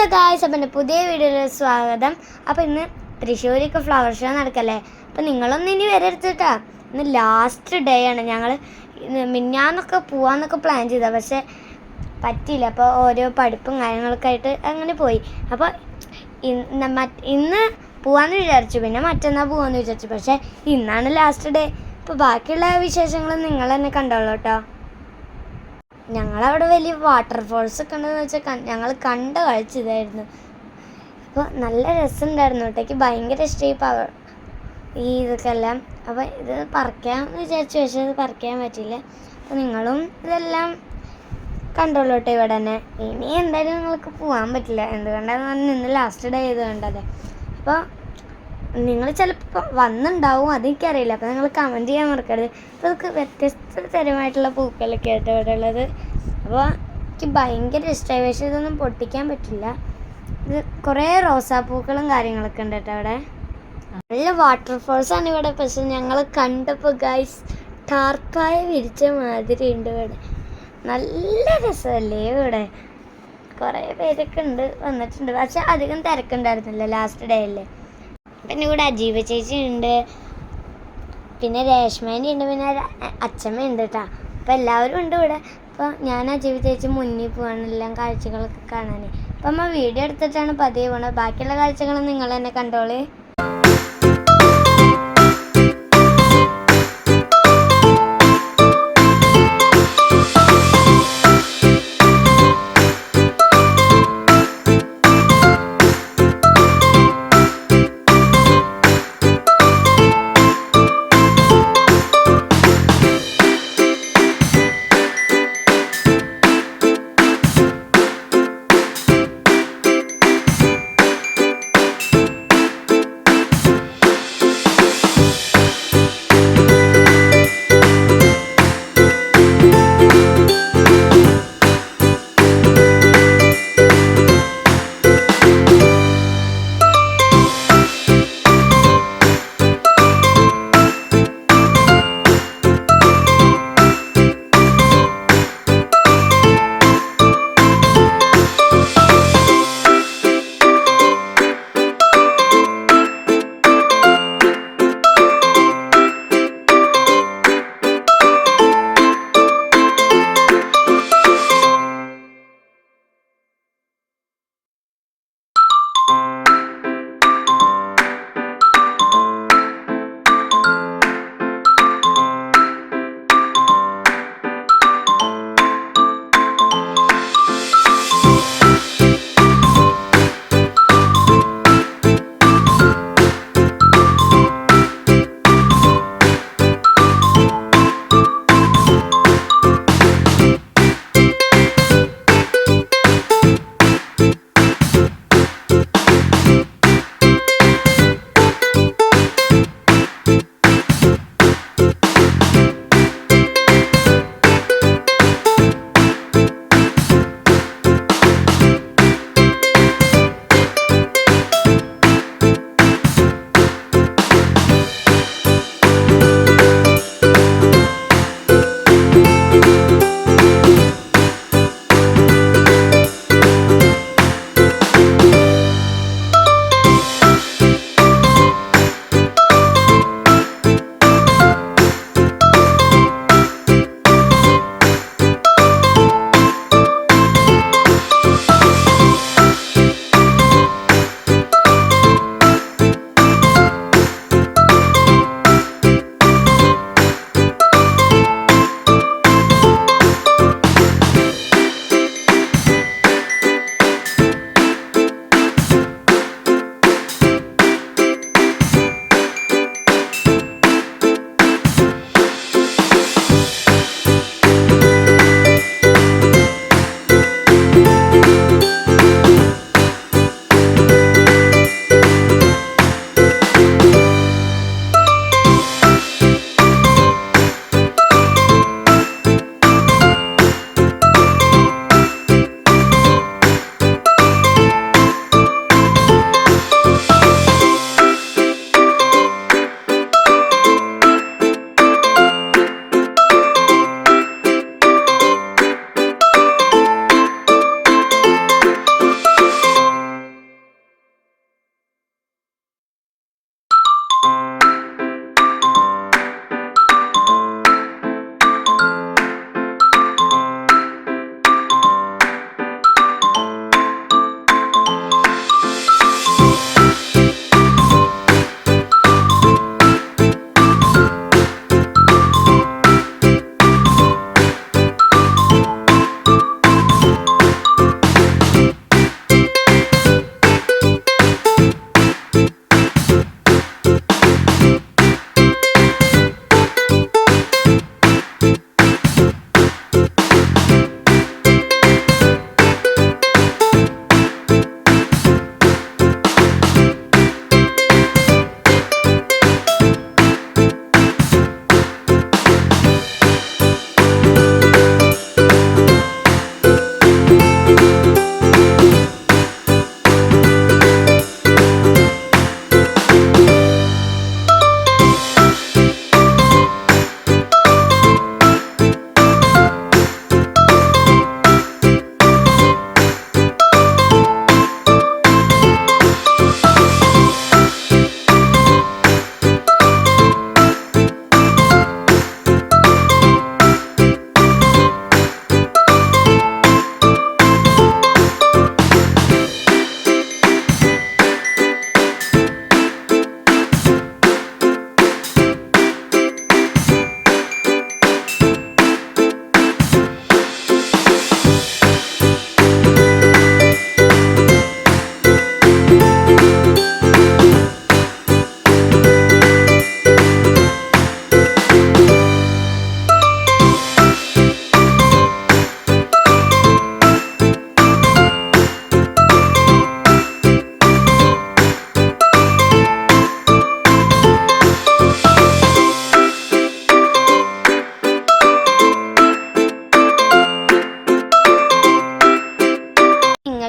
Hello guys, അപ്പം എൻ്റെ പുതിയ വീഡിയോയിൽ സ്വാഗതം. അപ്പോൾ ഇന്ന് തൃശ്ശൂരൊക്കെ ഫ്ലവർ ഷോ നടക്കല്ലേ. അപ്പോൾ നിങ്ങളൊന്നും ഇനി വരരുത്തിട്ടാ. ഇന്ന് ലാസ്റ്റ് ഡേ ആണ്. ഞങ്ങൾ മിന്നാന്നൊക്കെ പോകാമെന്നൊക്കെ പ്ലാൻ ചെയ്തതാണ്, പക്ഷേ പറ്റിയില്ല. അപ്പോൾ ഓരോ പഠിപ്പും കാര്യങ്ങളൊക്കെ ആയിട്ട് അങ്ങനെ പോയി. അപ്പോൾ ഇന്ന് പോകാമെന്ന് വിചാരിച്ചു, പിന്നെ മറ്റന്നാൾ പോകാമെന്ന് വിചാരിച്ചു. പക്ഷേ ഇന്നാണ് ലാസ്റ്റ് ഡേ. അപ്പോൾ ബാക്കിയുള്ള വിശേഷങ്ങൾ നിങ്ങൾ തന്നെ കണ്ടോളൂ കേട്ടോ. ഞങ്ങളവിടെ വലിയ വാട്ടർഫോൾസ് ഒക്കെ ഉണ്ടെന്ന് വെച്ചാൽ ഞങ്ങൾ കണ്ട് കളിച്ചതായിരുന്നു. അപ്പോൾ നല്ല രസമുണ്ടായിരുന്നു കേട്ടോ. എനിക്ക് ഭയങ്കര ഇഷ്ടമായി ഈ ഇതൊക്കെ എല്ലാം. അപ്പോൾ ഇത് പറിക്കാമെന്ന് വിചാരിച്ചു, പക്ഷേ ഇത് പറിക്കാൻ പറ്റില്ല. അപ്പോൾ നിങ്ങളും ഇതെല്ലാം കണ്ടോളൂ കേട്ടോ ഇവിടെ തന്നെ. ഇനി എന്തായാലും നിങ്ങൾക്ക് പോകാൻ പറ്റില്ല, എന്തുകൊണ്ടാണെന്ന് ഇന്ന് ലാസ്റ്റ് ഡേ ചെയ്ത് കണ്ടത്. അപ്പോൾ നിങ്ങൾ ചിലപ്പോൾ വന്നിട്ടുണ്ടാവും, അതെനിക്കറിയില്ല. അപ്പോൾ നിങ്ങൾ കമൻറ്റ് ചെയ്യാൻ മറക്കരുത്. അപ്പോൾ നമുക്ക് വ്യത്യസ്ത തരമായിട്ടുള്ള പൂക്കളൊക്കെ ആയിട്ട് ഇവിടെ ഉള്ളത്. അപ്പോൾ എനിക്ക് ഭയങ്കര ഇഷ്ടമായി, പക്ഷേ ഇതൊന്നും പൊട്ടിക്കാൻ പറ്റില്ല. ഇത് കുറേ റോസാപ്പൂക്കളും കാര്യങ്ങളൊക്കെ ഉണ്ട് കേട്ടോ അവിടെ. നല്ല വാട്ടർഫോൾസാണ് ഇവിടെ. പക്ഷെ ഞങ്ങൾ കണ്ടപ്പോൾ ഗൈസ് ടാർപ്പായ വിരിച്ച മാതിരി ഉണ്ട് ഇവിടെ. നല്ല രസമല്ലേ ഇവിടെ. കുറേ പേരൊക്കെ വന്നിട്ടുണ്ട്, പക്ഷെ അധികം തിരക്കുണ്ടായിരുന്നില്ല, ലാസ്റ്റ് ഡേ അല്ലേ. പിന്നെ ഇവിടെ അജീവ ചേച്ചി ഉണ്ട്, പിന്നെ രേഷ്മേൻ്റെ ഉണ്ട്, പിന്നെ അച്ഛമ്മ ഉണ്ട് കേട്ടോ. അപ്പോൾ എല്ലാവരും ഉണ്ട് ഇവിടെ. അപ്പോൾ ഞാൻ അജീവ ചേച്ചി മുന്നിൽ പോവാണ് എല്ലാം കാഴ്ചകളൊക്കെ കാണാൻ. അപ്പം അമ്മ വീഡിയോ എടുത്തിട്ടാണ് പതിയെ പോണത്. ബാക്കിയുള്ള കാഴ്ചകൾ നിങ്ങൾ തന്നെ കണ്ടോളേ.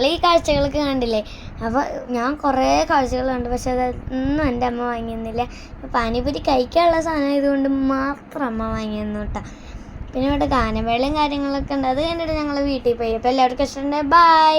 നിങ്ങൾ ഈ കാഴ്ചകളൊക്കെ കണ്ടില്ലേ. അപ്പോൾ ഞാൻ കുറേ കാഴ്ചകൾ കണ്ടു, പക്ഷെ അതൊന്നും എൻ്റെ അമ്മ വാങ്ങിയൊന്നുമില്ല. പാനിപൂരി കഴിക്കാനുള്ള സാധനം ആയതുകൊണ്ട് മാത്രം അമ്മ വാങ്ങിയെന്നു കേട്ടോ. പിന്നെ ഇവിടെ ഗാനമേളയും കാര്യങ്ങളൊക്കെ ഉണ്ട്. അത് കഴിഞ്ഞിട്ട് ഞങ്ങൾ വീട്ടിൽ പോയി. അപ്പോൾ എല്ലാവർക്കും ഇഷ്ടമുണ്ട്. ബൈ.